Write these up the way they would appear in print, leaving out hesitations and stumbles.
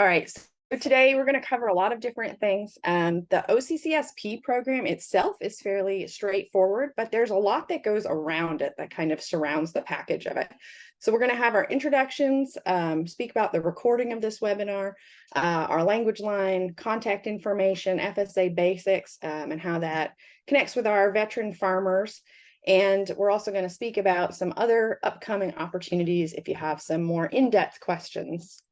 All right, so today we're going to cover a lot of different things. The OCCSP program itself is fairly straightforward, but there's a lot that goes around it that kind of surrounds the package of it. So we're going to have our introductions, speak about the recording of this webinar, our language line, contact information, FSA basics, and how that connects with our veteran farmers. And we're also going to speak about some other upcoming opportunities if you have some more in-depth questions.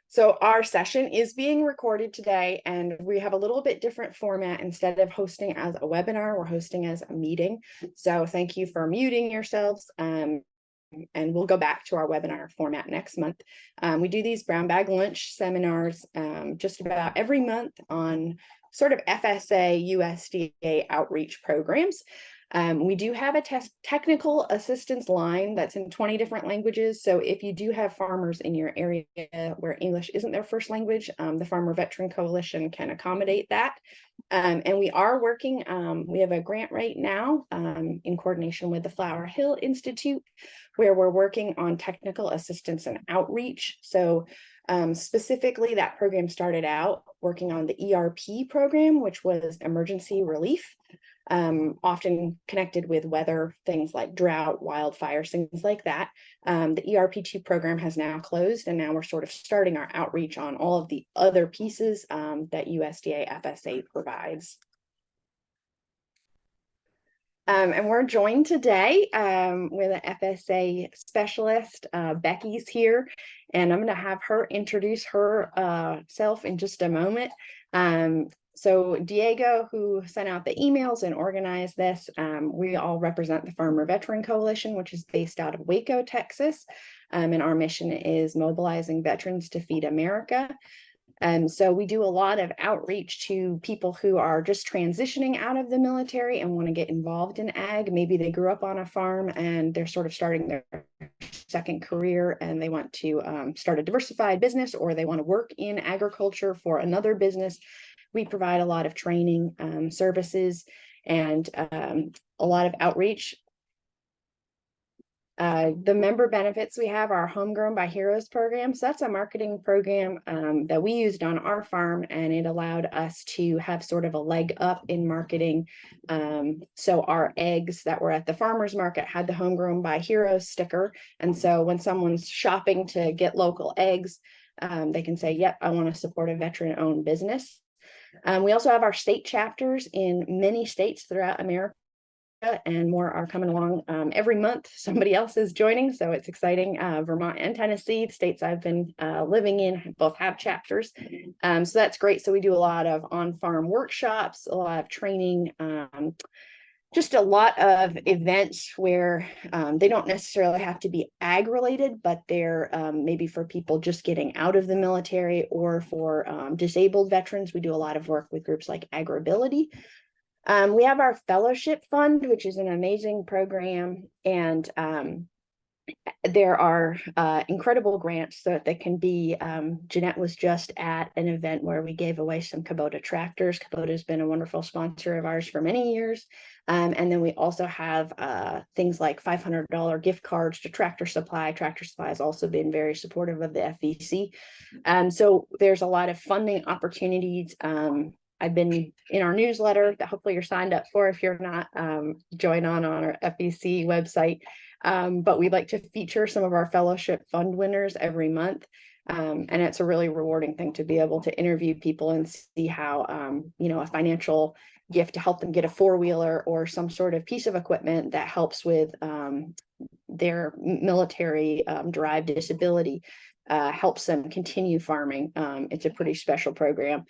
So our session is being recorded today, and we have a little bit different format. Instead of hosting as a webinar, we're hosting as a meeting. So thank you for muting yourselves. And we'll go back to our webinar format next month. We do these brown bag lunch seminars just about every month on sort of FSA, USDA outreach programs. We do have a technical assistance line that's in 20 different languages. So if you do have farmers in your area where English isn't their first language, the Farmer Veteran Coalition can accommodate that. And we are working, we have a grant right now in coordination with the Flower Hill Institute, where we're working on technical assistance and outreach. So specifically, that program started out working on the ERP program, which was emergency relief. Often connected with weather, things like drought, wildfires, things like that. The ERP2 program has now closed, and now we're sort of starting our outreach on all of the other pieces that USDA FSA provides. And we're joined today with an FSA specialist. Becky's here, and I'm going to have her introduce herself in just a moment. So Diego, who sent out the emails and organized this, we all represent the Farmer Veteran Coalition, which is based out of Waco, Texas. And our mission is mobilizing veterans to feed America. So we do a lot of outreach to people who are just transitioning out of the military and want to get involved in ag. Maybe they grew up on a farm and they're sort of starting their second career and they want to start a diversified business, or they want to work in agriculture for another business. We provide a lot of training services and a lot of outreach. The member benefits we have are Homegrown by Heroes program. So that's a marketing program that we used on our farm, and it allowed us to have sort of a leg up in marketing. So our eggs that were at the farmer's market had the Homegrown by Heroes sticker. And so when someone's shopping to get local eggs, they can say, yep, I want to support a veteran-owned business. We also have our state chapters in many states throughout America, and more are coming along every month. Somebody else is joining, so it's exciting. Vermont and Tennessee, the states I've been living in, both have chapters. So that's great. So we do a lot of on-farm workshops, a lot of training, just a lot of events where they don't necessarily have to be ag related, but they're maybe for people just getting out of the military, or for disabled veterans. We do a lot of work with groups like Agribility. We have our fellowship fund, which is an amazing program, and there are incredible grants so that they can be. Jeanette was just at an event where we gave away some Kubota tractors. Kubota has been a wonderful sponsor of ours for many years. And then we also have things like $500 gift cards to Tractor Supply. Tractor Supply has also been very supportive of the FVC. So there's a lot of funding opportunities. I've been in our newsletter that hopefully you're signed up for. If you're not, join on our FEC website. But we'd like to feature some of our fellowship fund winners every month. And it's a really rewarding thing to be able to interview people and see how, a financial gift to help them get a four-wheeler or some sort of piece of equipment that helps with their military derived disability. Helps them continue farming. It's a pretty special program.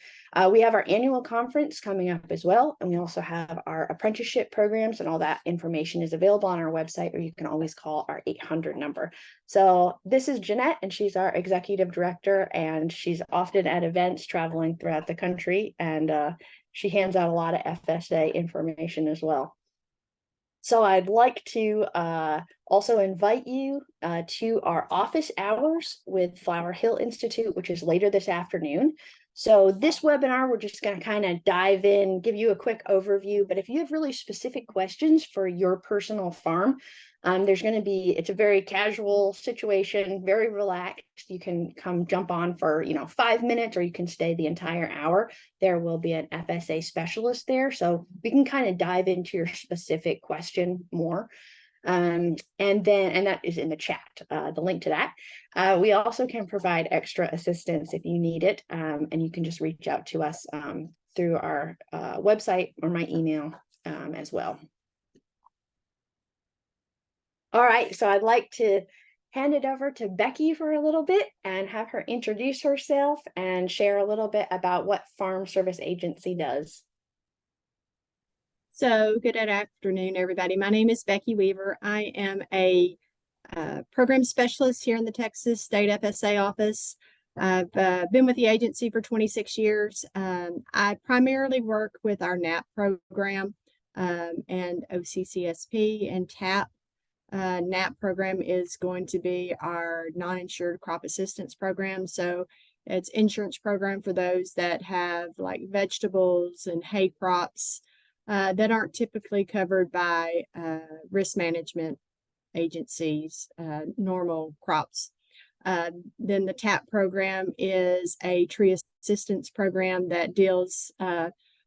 We have our annual conference coming up as well, and we also have our apprenticeship programs, and all that information is available on our website, or you can always call our 800 number. So this is Jeanette, and she's our executive director, and she's often at events traveling throughout the country, and she hands out a lot of FSA information as well. So I'd like to also invite you to our office hours with Flower Hill Institute, which is later this afternoon. So this webinar, we're just going to kind of dive in, give you a quick overview. But if you have really specific questions for your personal farm, There's going to be, it's a very casual situation, very relaxed. You can come jump on for, 5 minutes, or you can stay the entire hour. There will be an FSA specialist there, so we can kind of dive into your specific question more. And that is in the chat, the link to that. We also can provide extra assistance if you need it. And you can just reach out to us through our website or my email as well. All right, so I'd like to hand it over to Becky for a little bit and have her introduce herself and share a little bit about what Farm Service Agency does. So good afternoon, everybody. My name is Becky Weaver. I am a program specialist here in the Texas State FSA office. I've been with the agency for 26 years. I primarily work with our NAP program and OCCSP and TAP. NAP program is going to be our non-insured crop assistance program. So it's insurance program for those that have like vegetables and hay crops that aren't typically covered by risk management agencies, normal crops. Then the TAP program is a tree assistance program that deals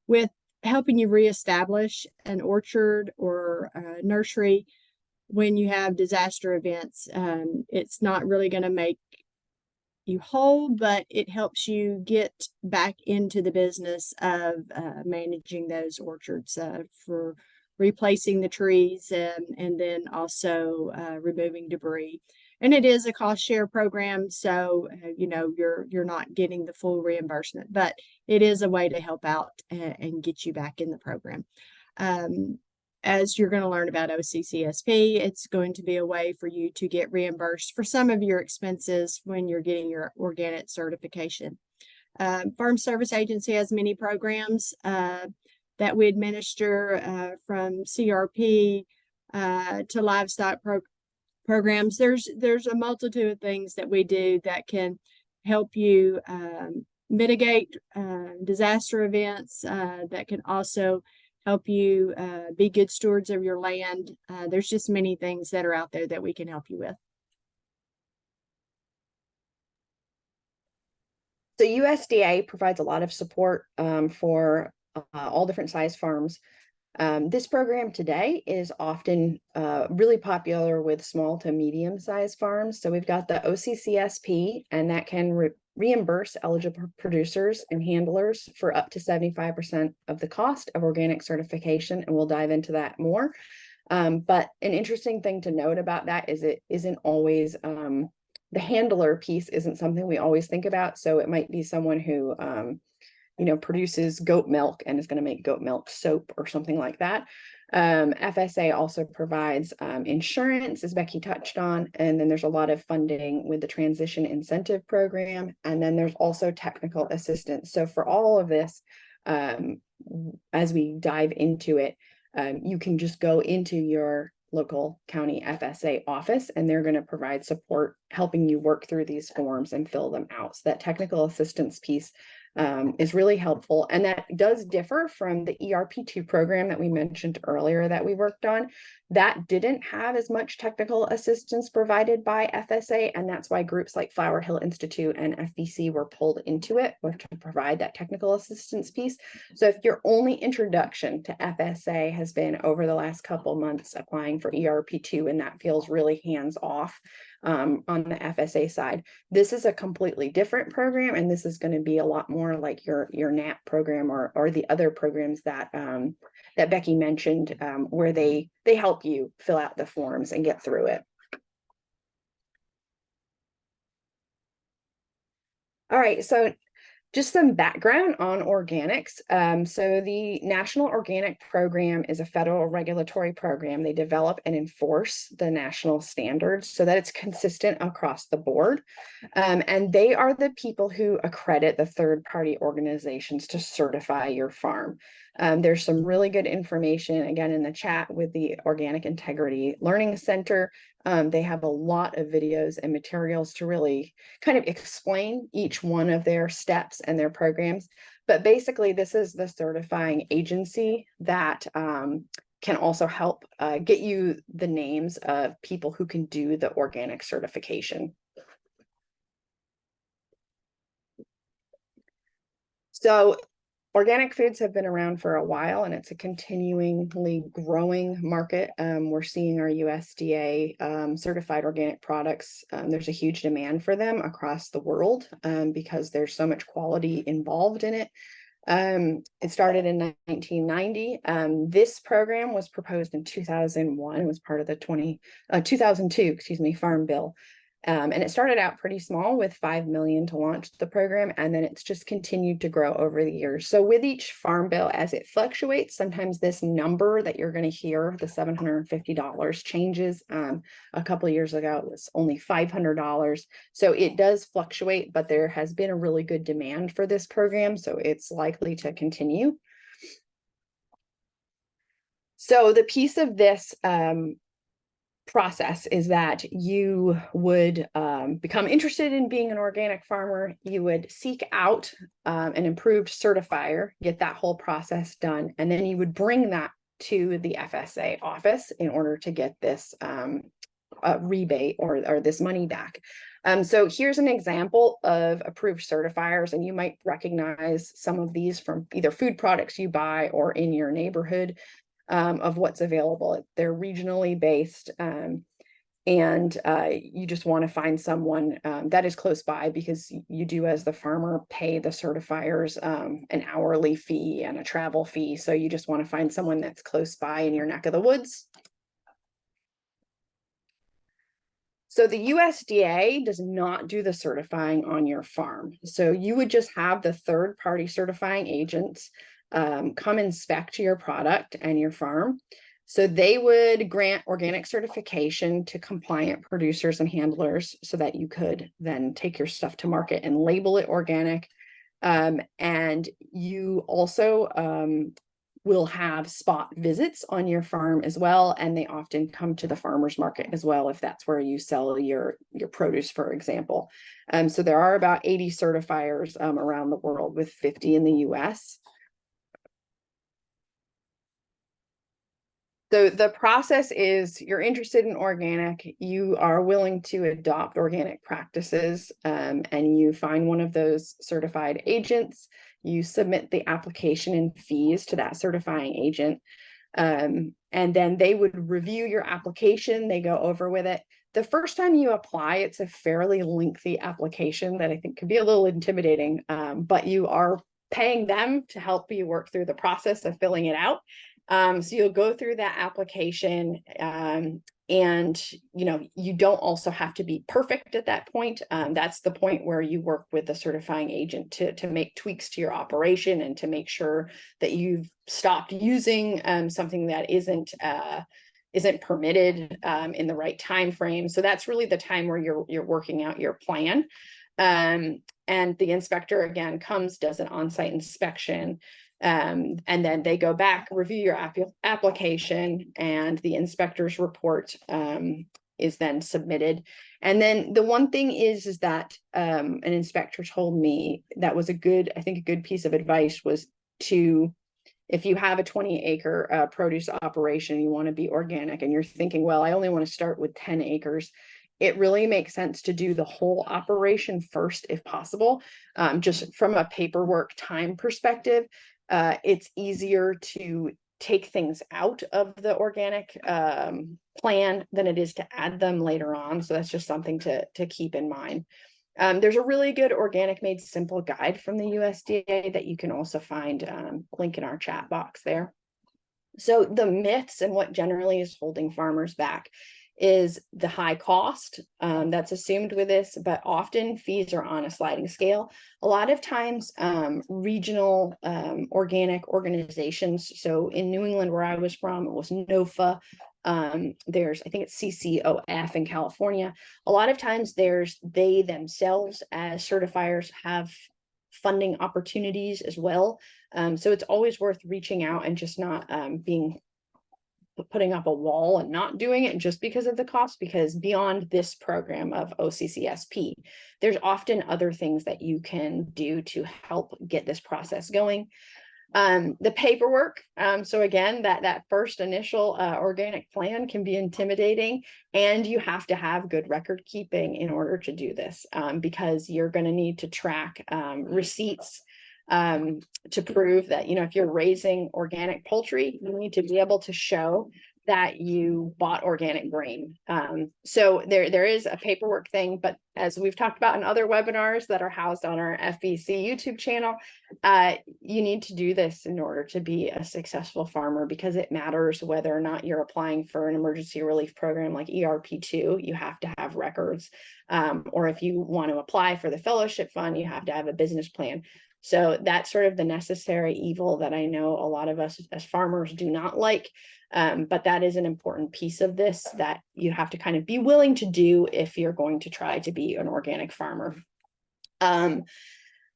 with helping you reestablish an orchard or nursery when you have disaster events. It's not really going to make you whole, but it helps you get back into the business of managing those orchards for replacing the trees and then also removing debris. And it is a cost share program, so you're not getting the full reimbursement, but it is a way to help out and get you back in the program. As you're going to learn about OCCSP, it's going to be a way for you to get reimbursed for some of your expenses when you're getting your organic certification. Farm Service Agency has many programs that we administer from CRP to livestock programs. There's a multitude of things that we do that can help you mitigate disaster events, that can also help you be good stewards of your land. There's just many things that are out there that we can help you with. So USDA provides a lot of support for all different size farms. This program today is often really popular with small to medium sized farms. So we've got the OCCSP, and that can reimburse eligible producers and handlers for up to 75% of the cost of organic certification, and we'll dive into that more. But an interesting thing to note about that is it isn't always, the handler piece isn't something we always think about. So it might be someone who produces goat milk and is going to make goat milk soap or something like that. FSA also provides insurance, as Becky touched on, and then there's a lot of funding with the transition incentive program, and then there's also technical assistance. So for all of this, as we dive into it, you can just go into your local county FSA office, and they're going to provide support helping you work through these forms and fill them out. So that technical assistance piece is really helpful. And that does differ from the ERP2 program that we mentioned earlier that we worked on. That didn't have as much technical assistance provided by FSA, and that's why groups like Flower Hill Institute and FBC were pulled into it to provide that technical assistance piece. So if your only introduction to FSA has been over the last couple months applying for ERP2, and that feels really hands-off on the FSA side, this is a completely different program, and this is going to be a lot more like your NAP program or the other programs that that Becky mentioned, where they help you fill out the forms and get through it. All right, so just some background on organics. So the National Organic Program is a federal regulatory program. They develop and enforce the national standards so that it's consistent across the board. And they are the people who accredit the third-party organizations to certify your farm. There's some really good information, again, in the chat with the Organic Integrity Learning Center. They have a lot of videos and materials to really kind of explain each one of their steps and their programs. But basically, this is the certifying agency that can also help get you the names of people who can do the organic certification. So organic foods have been around for a while, and it's a continually growing market. We're seeing our USDA certified organic products. There's a huge demand for them across the world because there's so much quality involved in it. It started in 1990. This program was proposed in 2001. It was part of the 2002, Farm Bill. And it started out pretty small with 5 million to launch the program, and then it's just continued to grow over the years. So with each farm bill, as it fluctuates, sometimes this number that you're going to hear, the $750, changes. A couple of years ago, it was only $500. So it does fluctuate, but there has been a really good demand for this program, so it's likely to continue. So the piece of this process is that you would become interested in being an organic farmer. You would seek out an improved certifier, get that whole process done, and then you would bring that to the FSA office in order to get this rebate or this money back. So here's an example of approved certifiers, and you might recognize some of these from either food products you buy or in your neighborhood. Of what's available. They're regionally based, and you just want to find someone that is close by, because you do, as the farmer, pay the certifiers an hourly fee and a travel fee. So you just want to find someone that's close by in your neck of the woods. So the USDA does not do the certifying on your farm. So you would just have the third-party certifying agents come inspect your product and your farm. So they would grant organic certification to compliant producers and handlers so that you could then take your stuff to market and label it organic. And you also will have spot visits on your farm as well, and they often come to the farmers market as well if that's where you sell your produce, for example. So there are about 80 certifiers around the world, with 50 in the US. So the process is, you're interested in organic, you are willing to adopt organic practices, and you find one of those certified agents. You submit the application and fees to that certifying agent, and then they would review your application. They go over with it. The first time you apply, it's a fairly lengthy application that I think could be a little intimidating, but you are paying them to help you work through the process of filling it out. So you'll go through that application, and you don't also have to be perfect at that point. That's the point where you work with the certifying agent to make tweaks to your operation and to make sure that you've stopped using something that isn't permitted in the right time frame. So that's really the time where you're working out your plan. And the inspector again comes, does an on-site inspection. And then they go back, review your application, and the inspector's report is then submitted. And then the one thing is that an inspector told me that was a good piece of advice was to, if you have a 20-acre produce operation, you want to be organic, and you're thinking, well, I only want to start with 10 acres. It really makes sense to do the whole operation first, if possible. Just from a paperwork time perspective, it's easier to take things out of the organic plan than it is to add them later on. So that's just something to keep in mind. There's a really good Organic Made Simple guide from the USDA that you can also find, link in our chat box there. So the myths and what generally is holding farmers back is the high cost that's assumed with this, but often fees are on a sliding scale. A lot of times regional organic organizations, so in New England where I was from, it was NOFA. There's, I think it's CCOF in California. A lot of times they themselves as certifiers have funding opportunities as well. So it's always worth reaching out and just not putting up a wall and not doing it just because of the cost, because beyond this program of OCCSP, there's often other things that you can do to help get this process going. The paperwork. So again, that first initial organic plan can be intimidating, and you have to have good record keeping in order to do this, because you're going to need to track receipts to prove that, if you're raising organic poultry, you need to be able to show that you bought organic grain. So there is a paperwork thing, but as we've talked about in other webinars that are housed on our FBC YouTube channel, you need to do this in order to be a successful farmer, because it matters whether or not you're applying for an emergency relief program like ERP2, you have to have records. Or if you want to apply for the fellowship fund, you have to have a business plan. So that's sort of the necessary evil that I know a lot of us as farmers do not like. But that is an important piece of this that you have to kind of be willing to do if you're going to try to be an organic farmer.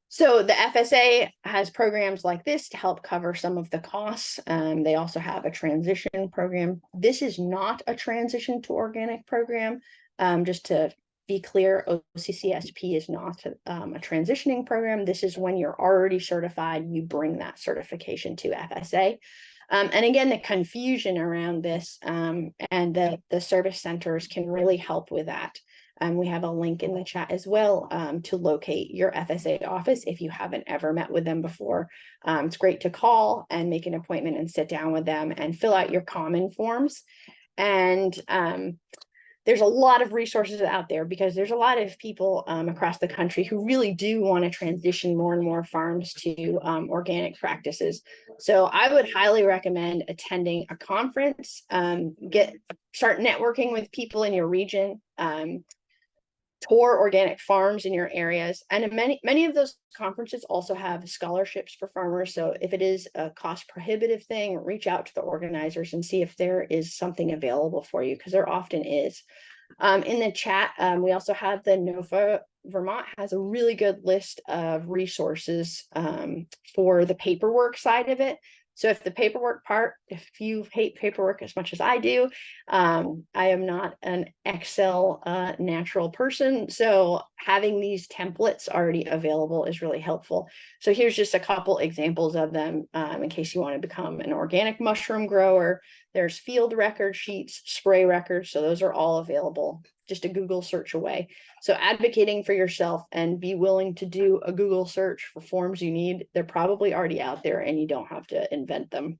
So the FSA has programs like this to help cover some of the costs. They also have a transition program. This is not a transition to organic program. Just to be clear, OCCSP is not a transitioning program. This is when you're already certified, you bring that certification to FSA. And again, the confusion around this and the service centers can really help with that. We have a link in the chat as well to locate your FSA office if you haven't ever met with them before. It's great to call and make an appointment and sit down with them and fill out your common forms. And there's a lot of resources out there, because there's a lot of people across the country who really do want to transition more and more farms to organic practices. So I would highly recommend attending a conference, start networking with people in your region, tour organic farms in your areas. And many of those conferences also have scholarships for farmers. So if it is a cost prohibitive thing, reach out to the organizers and see if there is something available for you, because there often is. In the chat, we also have the NOFA Vermont has a really good list of resources for the paperwork side of it. So if the paperwork part, if you hate paperwork as much as I do, I am not an Excel natural person. So having these templates already available is really helpful. So here's just a couple examples of them in case you want to become an organic mushroom grower. There's field record sheets, spray records. So those are all available, just a Google search away. So advocating for yourself and be willing to do a Google search for forms you need. They're probably already out there and you don't have to invent them.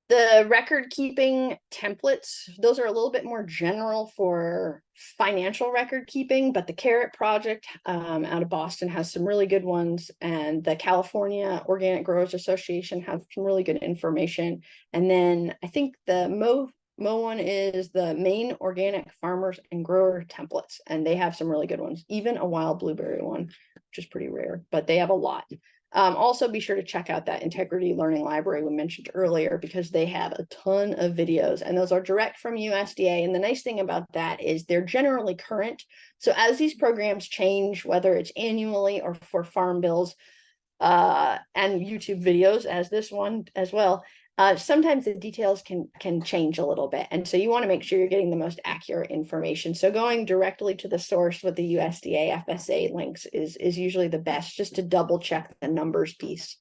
The record keeping templates, those are a little bit more general for financial record keeping, but the Carrot Project out of Boston has some really good ones, and the California Organic Growers Association has some really good information. And then I think the Mo one is the Maine Organic Farmers and Grower Templates, and they have some really good ones, even a wild blueberry one, which is pretty rare, but they have a lot. Also be sure to check out that Integrity Learning Library we mentioned earlier, because they have a ton of videos and those are direct from USDA. And the nice thing about that is they're generally current. So as these programs change, whether it's annually or for farm bills and YouTube videos as this one as well, sometimes the details can change a little bit. And so you want to make sure you're getting the most accurate information. So going directly to the source with the USDA FSA links is usually the best, just to double check the numbers piece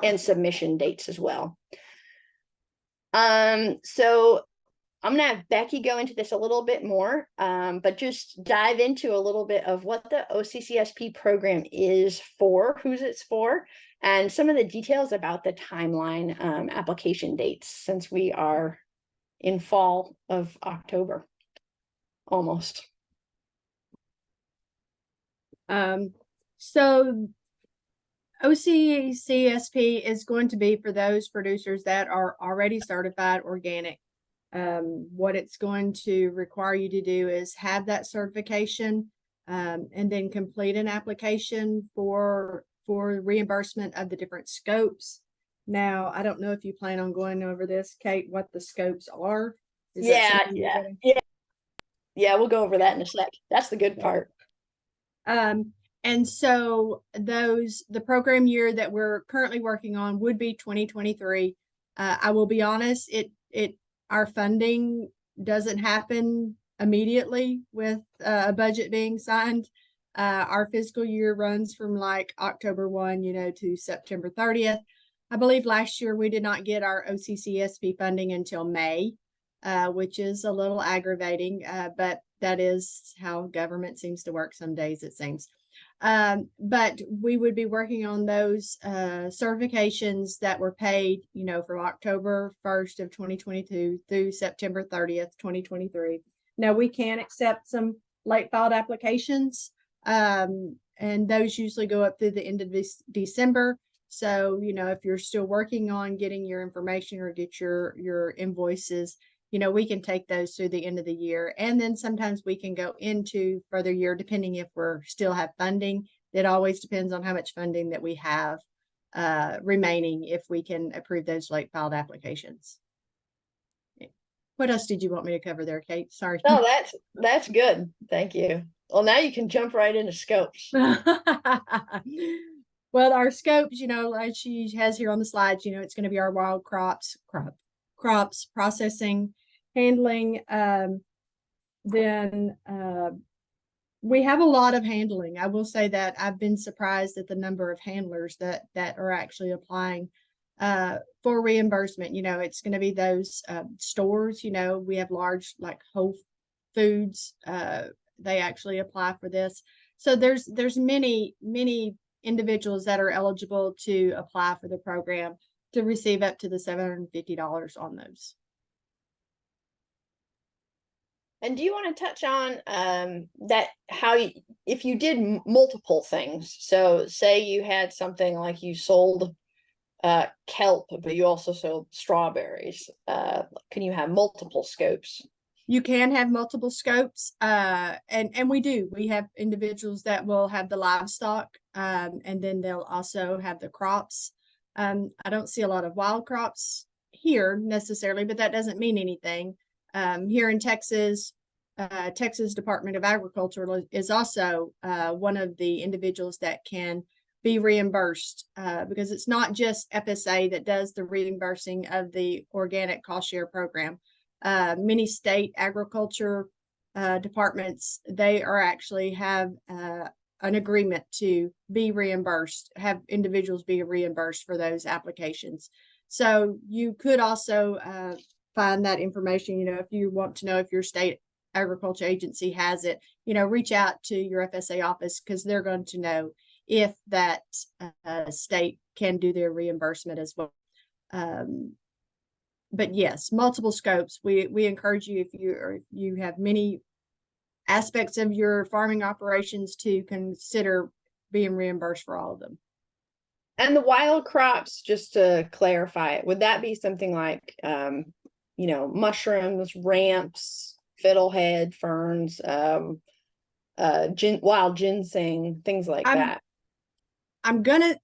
and submission dates as well. So I'm going to have Becky go into this a little bit more, but just dive into a little bit of what the OCCSP program is for, who's it's for, and some of the details about the timeline application dates, since we are in fall of October, almost. So OCCSP is going to be for those producers that are already certified organic. What it's going to require you to do is have that certification and then complete an application for reimbursement of the different scopes. Now, I don't know if you plan on going over this, Kate, what the scopes are. Yeah, we'll go over that in a sec. That's the good part. And so the program year that we're currently working on would be 2023. I will be honest, our funding doesn't happen immediately with a budget being signed. Our fiscal year runs from like October 1, to September 30th. I believe last year we did not get our OCCSP funding until May, which is a little aggravating, but that is how government seems to work some days, it seems. But we would be working on those certifications that were paid, from October 1st of 2022 through September 30th, 2023. Now we can accept some late filed applications, and those usually go up through the end of December. So, if you're still working on getting your information or get your invoices, we can take those through the end of the year. And then sometimes we can go into further year, depending if we're still have funding. It always depends on how much funding that we have remaining, if we can approve those late filed applications. What else did you want me to cover there, Kate? Sorry. No, that's good. Thank you. Well, now you can jump right into scopes. Well, our scopes, like she has here on the slides, it's going to be our wild crops, processing, handling. Then we have a lot of handling. I will say that I've been surprised at the number of handlers that are actually applying for reimbursement. It's going to be those stores. We have large, like Whole Foods. They actually apply for this. So there's many individuals that are eligible to apply for the program to receive up to the $750 on those. And do you want to touch on that, how if you did multiple things, so say you had something like you sold kelp, but you also sold strawberries, can you have multiple scopes? You can have multiple scopes, and we do. We have individuals that will have the livestock, and then they'll also have the crops. I don't see a lot of wild crops here necessarily, but that doesn't mean anything. Here in Texas, Texas Department of Agriculture is also one of the individuals that can be reimbursed, because it's not just FSA that does the reimbursing of the organic cost share program. Many state agriculture departments, they are actually have an agreement to be reimbursed, have individuals be reimbursed for those applications. So you could also find that information, if you want to know if your state agriculture agency has it, reach out to your FSA office, because they're going to know if that state can do their reimbursement as well. But yes, multiple scopes. We encourage you, if you have many aspects of your farming operations, to consider being reimbursed for all of them. And the wild crops, just to clarify it, would that be something like mushrooms, ramps, fiddlehead, ferns, wild ginseng, things like that? I'm gonna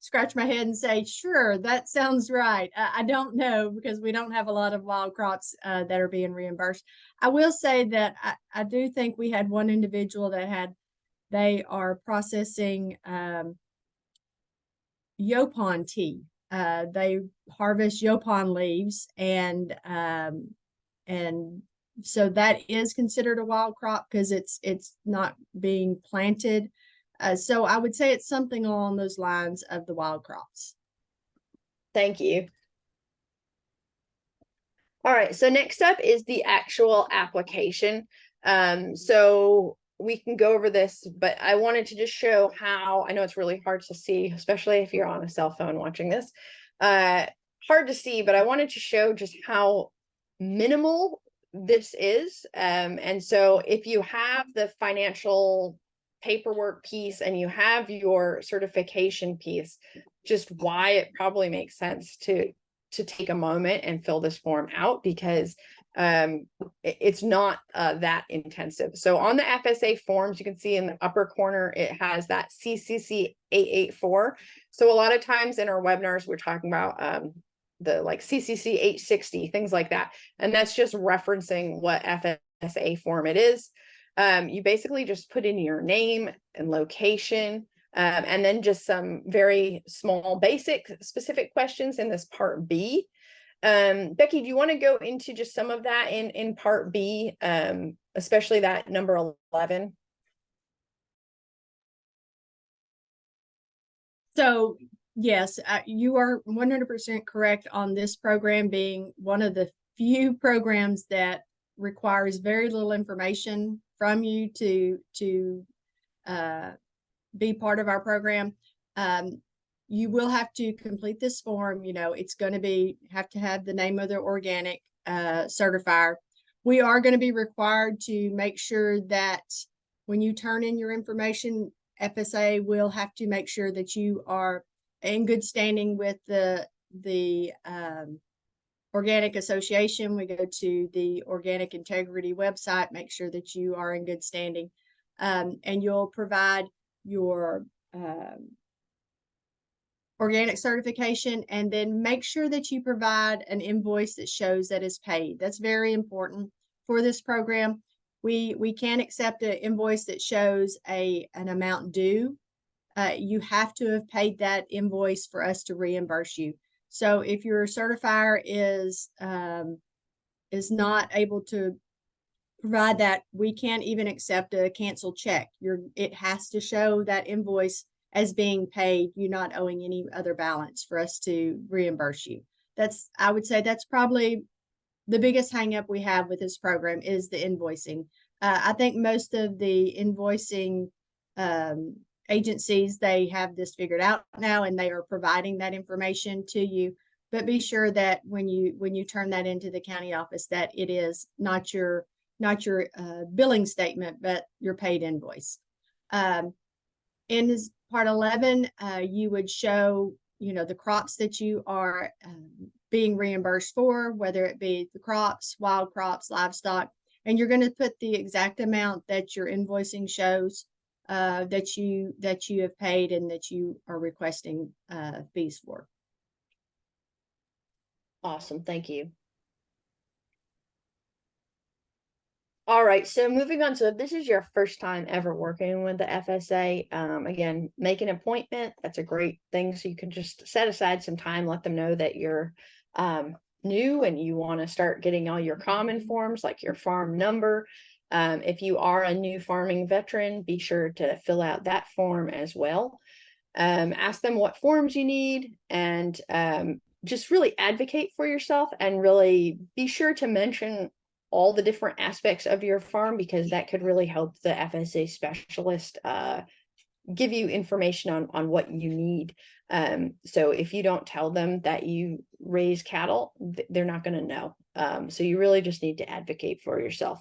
scratch my head and say, sure, that sounds right. I don't know, because we don't have a lot of wild crops that are being reimbursed. I will say that I do think we had one individual that they are processing Yopon tea. They harvest Yopon leaves, and so that is considered a wild crop, because it's not being planted. So I would say it's something along those lines of the wild crops. Thank you. All right, so next up is the actual application. So we can go over this, but I wanted to just show how, I know it's really hard to see, especially if you're on a cell phone watching this, hard to see, but I wanted to show just how minimal this is. And so if you have the financial paperwork piece and you have your certification piece, just why it probably makes sense to take a moment and fill this form out, because it's not that intensive. So on the FSA forms, you can see in the upper corner, it has that CCC 884. So a lot of times in our webinars, we're talking about the like CCC 860, things like that. And that's just referencing what FSA form it is. You basically just put in your name and location, and then just some very small, basic, specific questions in this part B. Becky, do you want to go into just some of that in part B, especially that number 11? So yes, you are 100% correct on this program being one of the few programs that requires very little information from you to be part of our program. You will have to complete this form. You know, it's going to have to have the name of the organic certifier. We are going to be required to make sure that when you turn in your information, FSA will have to make sure that you are in good standing with the Organic Association. We go to the Organic Integrity website, make sure that you are in good standing, and you'll provide your organic certification, and then make sure that you provide an invoice that shows that is paid. That's very important for this program. We can accept an invoice that shows an amount due. You have to have paid that invoice for us to reimburse you. So if your certifier is not able to provide that, we can't even accept a canceled check. It has to show that invoice as being paid, you not owing any other balance for us to reimburse you. I would say that's probably the biggest hang up we have with this program is the invoicing. I think most of the invoicing agencies, they have this figured out now, and they are providing that information to you. But be sure that when you turn that into the county office, that it is not your billing statement, but your paid invoice. In part 11, you would show, the crops that you are being reimbursed for, whether it be the crops, wild crops, livestock, and you're going to put the exact amount that your invoicing shows that you have paid and that you are requesting fees for. Awesome, thank you. All right, so moving on. So if this is your first time ever working with the FSA, again, make an appointment. That's a great thing. So you can just set aside some time, let them know that you're new and you want to start getting all your common forms, like your farm number. If you are a new farming veteran, be sure to fill out that form as well. Ask them what forms you need, and just really advocate for yourself, and really be sure to mention all the different aspects of your farm, because that could really help the FSA specialist give you information on what you need. So if you don't tell them that you raise cattle, they're not going to know. So you really just need to advocate for yourself.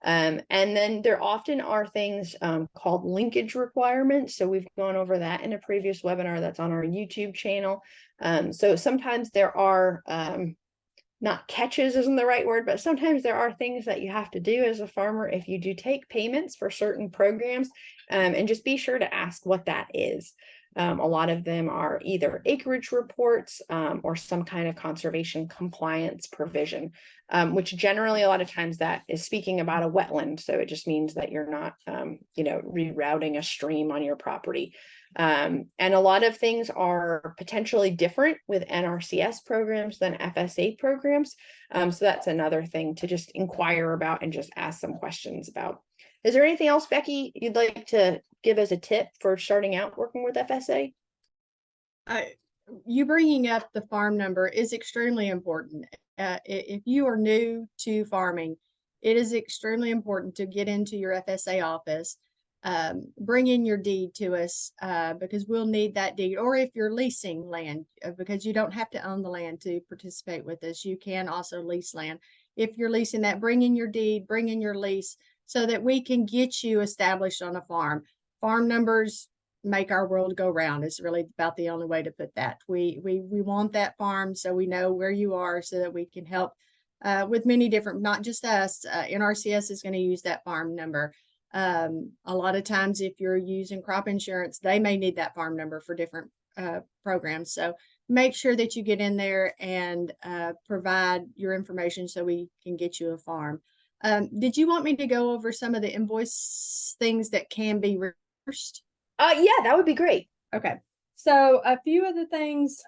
And then there often are things called linkage requirements. So we've gone over that in a previous webinar that's on our YouTube channel. So sometimes there are not catches isn't the right word, but sometimes there are things that you have to do as a farmer if you do take payments for certain programs, and just be sure to ask what that is. A lot of them are either acreage reports or some kind of conservation compliance provision, which generally a lot of times that is speaking about a wetland. So it just means that you're not, rerouting a stream on your property. And a lot of things are potentially different with NRCS programs than FSA programs. So that's another thing to just inquire about and just ask some questions about. Is there anything else, Becky, you'd like to give as a tip for starting out working with FSA? You bringing up the farm number is extremely important. If you are new to farming, it is extremely important to get into your FSA office. Bring in your deed to us because we'll need that deed. Or if you're leasing land, because you don't have to own the land to participate with us, you can also lease land. If you're leasing that, bring in your deed, bring in your lease, so that we can get you established on a farm. Farm numbers make our world go round. It's really about the only way to put that. We want that farm so we know where you are, so that we can help with many different, not just us. NRCS is going to use that farm number. A lot of times if you're using crop insurance, they may need that farm number for different programs. So make sure that you get in there and provide your information so we can get you a farm. Did you want me to go over some of the invoice things that can be reversed? Yeah, that would be great. Okay. So a few of the things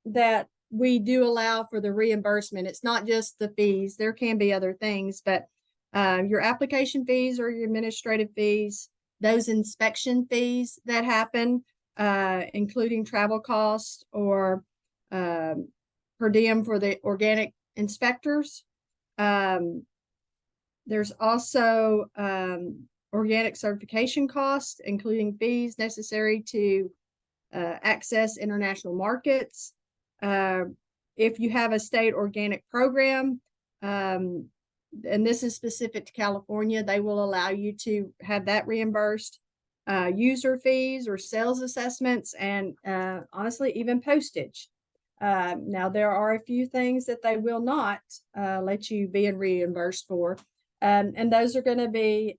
that we do allow for the reimbursement, it's not just the fees. There can be other things, but your application fees or your administrative fees, those inspection fees that happen, including travel costs or per diem for the organic inspectors. There's also organic certification costs, including fees necessary to access international markets. If you have a state organic program, and this is specific to California, they will allow you to have that reimbursed. User fees or sales assessments, and honestly, even postage. Now, there are a few things that they will not let you be reimbursed for. And those are going to be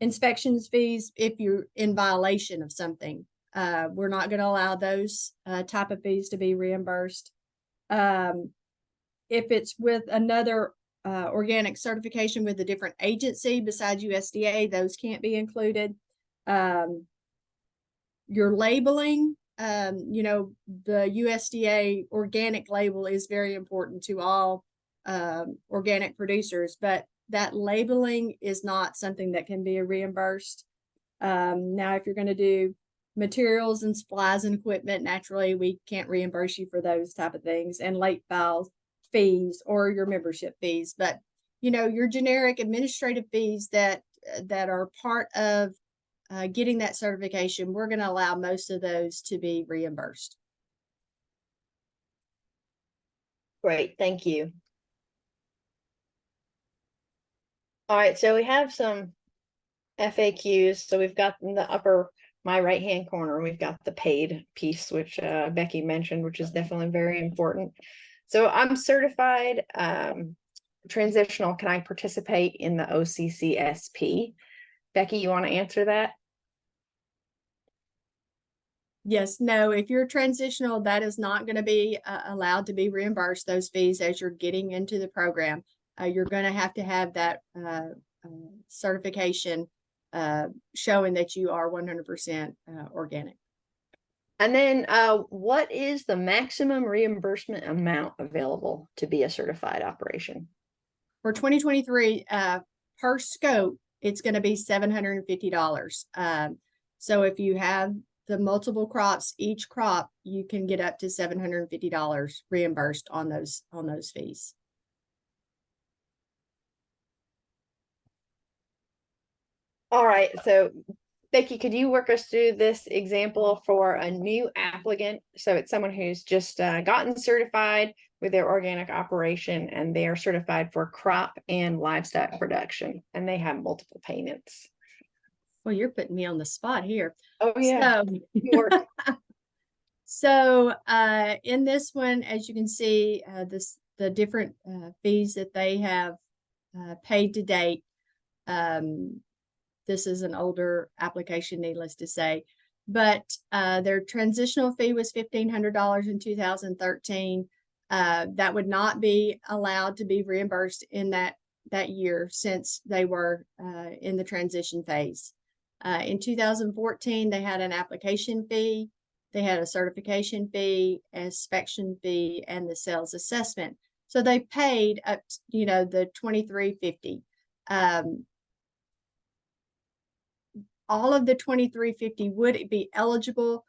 inspections fees if you're in violation of something. We're not going to allow those type of fees to be reimbursed. If it's with another organic certification with a different agency besides USDA, those can't be included. Your labeling, you know, the USDA organic label is very important to all organic producers, but that labeling is not something that can be reimbursed. Now, if you're going to do materials and supplies and equipment, naturally, we can't reimburse you for those type of things, and late file fees or your membership fees. But, you know, your generic administrative fees that are part of getting that certification, we're going to allow most of those to be reimbursed. Great, thank you. All right, so we have some FAQs. So we've got in the upper, my right-hand corner, we've got the paid piece, which Becky mentioned, which is definitely very important. So I'm certified transitional. Can I participate in the OCCSP? Becky, you want to answer that? Yes, no, if you're transitional, that is not going to be allowed to be reimbursed, those fees, as you're getting into the program. You're going to have that certification showing that you are 100% organic. And then what is the maximum reimbursement amount available to be a certified operation? For 2023, per scope, it's going to be $750. So if you have the multiple crops, each crop, you can get up to $750 reimbursed on those fees. All right, so Becky, could you work us through this example for a new applicant? So it's someone who's just gotten certified with their organic operation, and they are certified for crop and livestock production, and they have multiple payments. Well, you're putting me on the spot here. Oh yeah. So in this one, as you can see, the different fees that they have paid to date. This is an older application, needless to say, but their transitional fee was $1,500 in 2013. That would not be allowed to be reimbursed in that year, since they were in the transition phase. In 2014, they had an application fee, they had a certification fee, inspection fee, and the sales assessment. So they paid up, you know, the $2,350. All of the $2,350 would be eligible.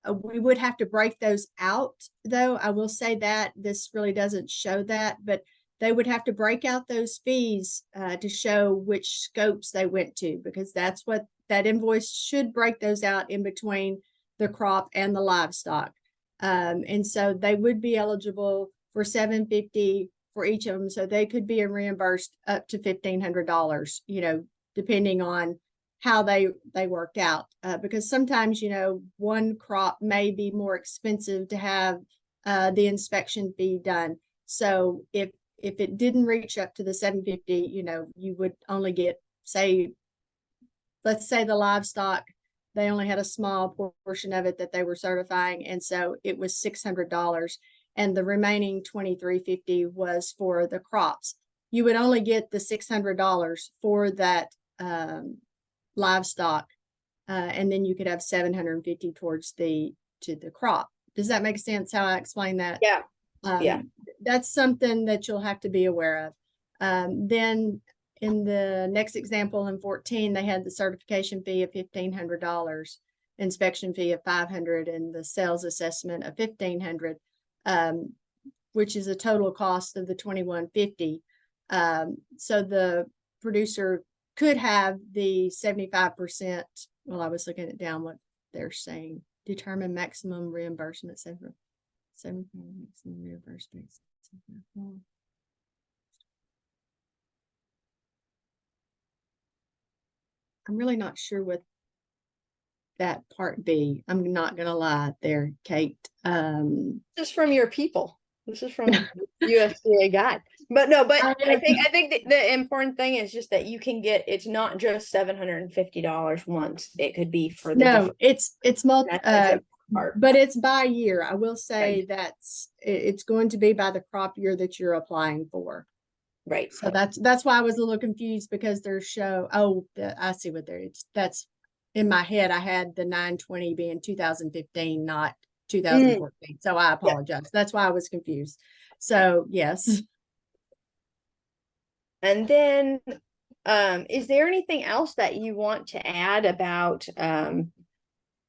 We would have to break those out, though. I will say that this really doesn't show that, but they would have to break out those fees to show which scopes they went to, because that's what that invoice should break those out in between the crop and the livestock. And so they would be eligible for $750 for each of them. So they could be reimbursed up to $1,500, you know, depending on how they worked out, because sometimes, you know, one crop may be more expensive to have the inspection fee done. So if it didn't reach up to the $750, you know, you would only get, say, let's say the livestock, they only had a small portion of it that they were certifying, and so it was $600, and the remaining $2,350 was for the crops. You would only get the $600 for that livestock, and then you could have $750 towards the crop. Does that make sense how I explain that? Yeah. Yeah. That's something that you'll have to be aware of. Then in the next example in 14, they had the certification fee of $1,500. inspection fee of $500 and the sales assessment of $1,500, which is a total cost of the $2,150. So the producer could have the 75%. Well, I was looking at down what they're saying. Determine maximum reimbursement. 7 maximum reimbursement. I'm really not sure what that part B. I'm not gonna lie there, Kate. This is from your people. This is from USDA guide. But no, but I think the important thing is just that you can get, it's not just $750 once. It could be for the no, it's multi but it's by year. I will say it's going to be by the crop year that you're applying for. Right. So that's why I was a little confused, because there's I see what that's in my head. I had the 920 being 2015, not 2014. So I apologize. Yeah. That's why I was confused. So yes. And then is there anything else that you want to add about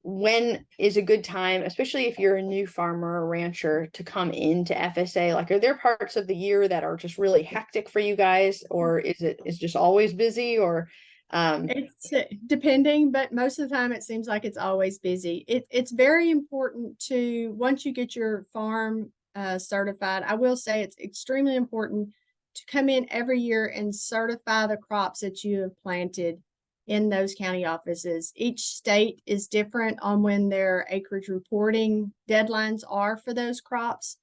when is a good time, especially if you're a new farmer or rancher, to come into FSA? Like, are there parts of the year that are just really hectic for you guys, or is it just always busy? Or it's depending, but most of the time it seems like it's always busy. It's very important to, once you get your farm certified, I will say it's extremely important to come in every year and certify the crops that you have planted in those county offices. Each state is different on when their acreage reporting deadlines are for those crops.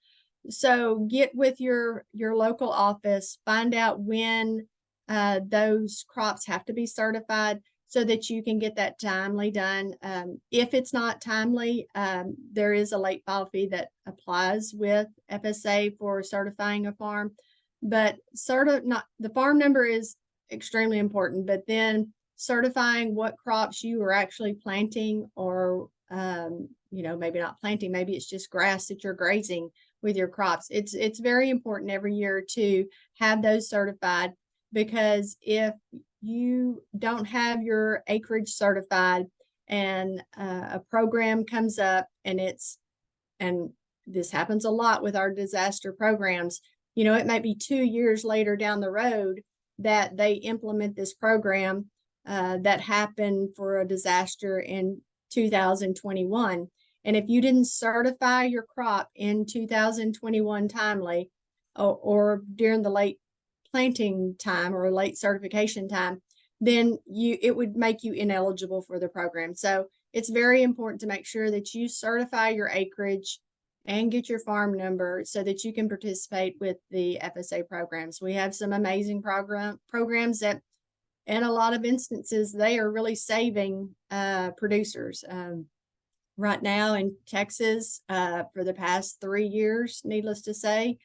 So get with your local office, find out when those crops have to be certified so that you can get that timely done. If it's not timely, there is a late file fee that applies with FSA for certifying a farm. But the farm number is extremely important, but then certifying what crops you are actually planting, or maybe not planting, maybe it's just grass that you're grazing with your crops. It's very important every year to have those certified, because if you don't have your acreage certified and a program comes up, and this happens a lot with our disaster programs, it might be 2 years later down the road that they implement this program that happened for a disaster in 2021. And if you didn't certify your crop in 2021 timely, or during the late planting time or late certification time, then it would make you ineligible for the program. So it's very important to make sure that you certify your acreage and get your farm number so that you can participate with the FSA programs. We have some amazing programs that, in a lot of instances, they are really saving producers. Right now in Texas, for the past 3 years, needless to say,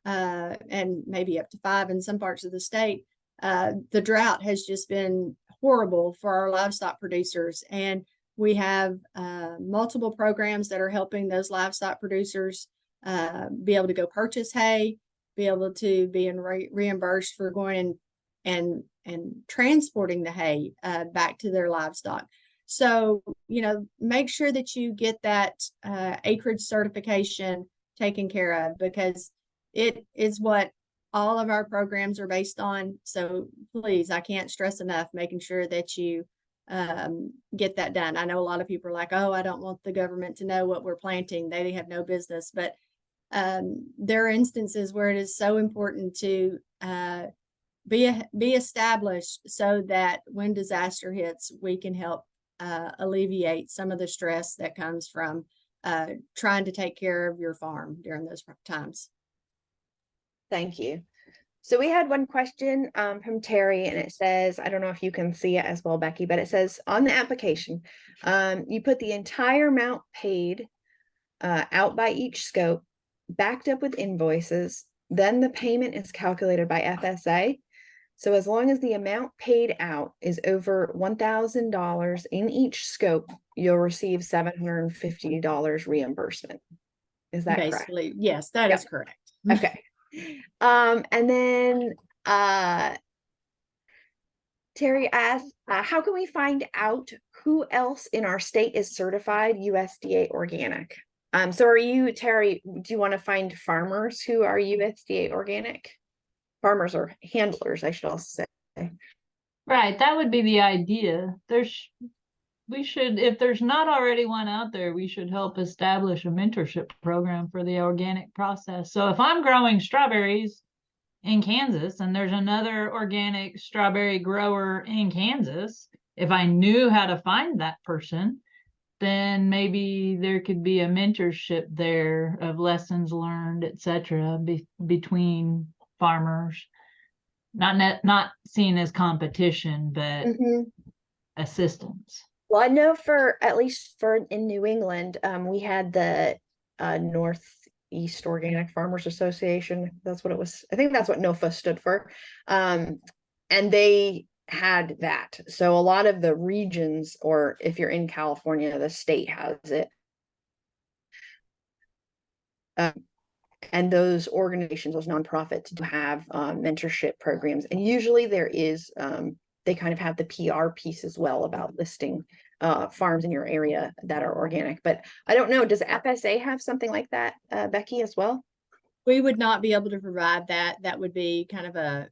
and maybe up to 5 in some parts of the state, the drought has just been horrible for our livestock producers. And we have multiple programs that are helping those livestock producers be able to go purchase hay, be able to be reimbursed for going and transporting the hay back to their livestock. So, make sure that you get that acreage certification taken care of, because it is what all of our programs are based on. So please, I can't stress enough making sure that you get that done. I know a lot of people are like, oh, I don't want the government to know what we're planting. They have no business. But there are instances where it is so important to be established so that when disaster hits, we can help alleviate some of the stress that comes from trying to take care of your farm during those times. Thank you. So we had one question from Terry, and it says, I don't know if you can see it as well, Becky, but it says on the application, you put the entire amount paid out by each scope, backed up with invoices. Then the payment is calculated by FSA. So as long as the amount paid out is over $1,000 in each scope, you'll receive $750 reimbursement. Is that basically correct? Yes, that is correct. Okay. And then Terry asked, how can we find out who else in our state is certified USDA organic? So are you, Terry, do you want to find farmers who are USDA organic? Farmers or handlers, I should also say. Right, that would be the idea. We should, if there's not already one out there, we should help establish a mentorship program for the organic process. So if I'm growing strawberries in Kansas and there's another organic strawberry grower in Kansas, if I knew how to find that person, then maybe there could be a mentorship there of lessons learned, etc., between farmers. Not seen as competition, but assistance. Well, I know for at least for in New England, we had the Northeast Organic Farmers Association. That's what it was. I think that's what NOFA stood for. And they had that. So a lot of the regions, or if you're in California, the state has it. And those organizations, those nonprofits do have mentorship programs. And usually there is, they kind of have the PR piece as well about listing farms in your area that are organic. But I don't know, does FSA have something like that, Becky, as well? We would not be able to provide that. That would be kind of a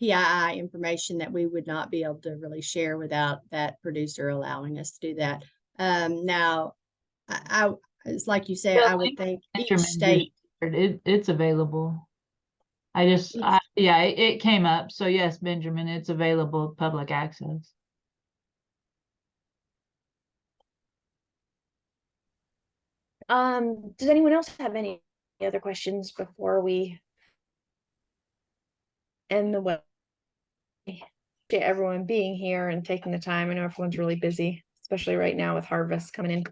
PII information that we would not be able to really share without that producer allowing us to do that. Now, I it's like you said, I would think each state. It's available. Yeah, it came up. So yes, Benjamin, it's available, public access. Does anyone else have any other questions before we end the web? To everyone being here and taking the time. I know everyone's really busy, especially right now with harvest coming in.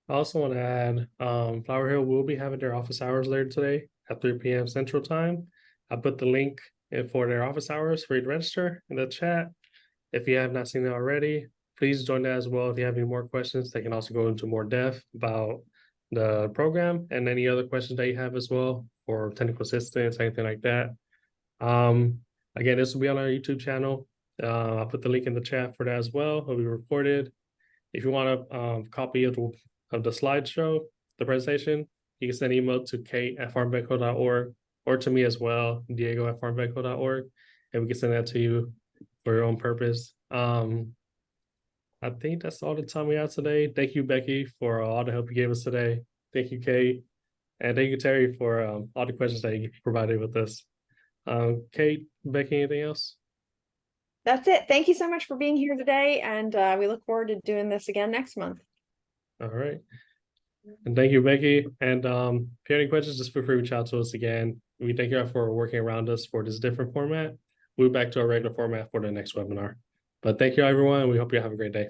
I also want to add, Flower Hill will be having their office hours later today at 3 p.m. Central Time. I put the link for their office hours for you to register in the chat. If you have not seen it already, please join that as well. If you have any more questions, they can also go into more depth about the program and any other questions that you have as well, or technical assistance, anything like that. Again, this will be on our YouTube channel. I'll put the link in the chat for that as well. It'll be recorded. If you want a copy of the slideshow, the presentation, you can send an email to kate@farmbeco.org or to me as well, diego@farmbeco.org, and we can send that to you for your own purpose. I think that's all the time we have today. Thank you, Becky, for all the help you gave us today. Thank you, Kate. And thank you, Terry, for all the questions that you provided with us. Kate, Becky, anything else? That's it. Thank you so much for being here today. And we look forward to doing this again next month. All right. And thank you, Becky. And if you have any questions, just feel free to reach out to us again. We thank you for working around us for this different format. We'll be back to our regular format for the next webinar. But thank you, everyone. We hope you have a great day.